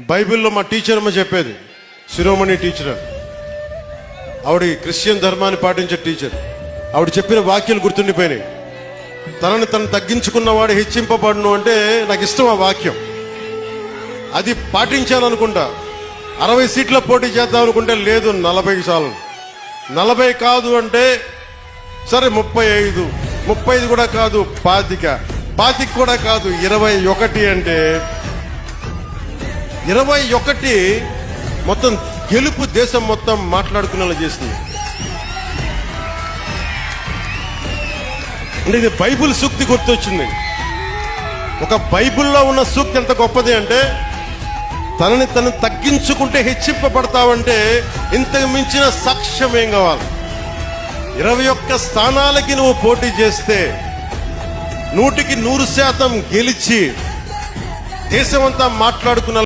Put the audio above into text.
బైబిల్లో మా టీచర్ అమ్మ చెప్పేది, శిరోమణి టీచర్, ఆవిడ క్రిస్టియన్ ధర్మాన్ని పాటించే టీచర్. ఆవిడ చెప్పిన వాక్యాలు గుర్తుండిపోయినాయి. తనని తను తగ్గించుకున్నవాడు హెచ్చింపబడును అంటే నాకు ఇష్టం ఆ వాక్యం. అది పాటించాను అనుకుంటా. 60 సీట్ల పోటీ చేద్దాం అనుకుంటే లేదు 40 చాలు. 40 కాదు అంటే సరే 35 కూడా కాదు 25 కూడా కాదు 21 అంటే 21 మొత్తం గెలుపు దేశం మొత్తం మాట్లాడుకునేలా చేసింది. అంటే ఇది బైబిల్ సూక్తి గుర్తొచ్చింది. ఒక బైబిల్లో ఉన్న సూక్తి ఎంత గొప్పది అంటే, తనని తను తగ్గించుకుంటే హెచ్చింపబడతావంటే ఇంతకు మించిన సాక్ష్యం ఏం కావాలి? 21 స్థానాలకి నువ్వు పోటీ చేస్తే 100% గెలిచి దేశమంతా మాట్లాడుకున్న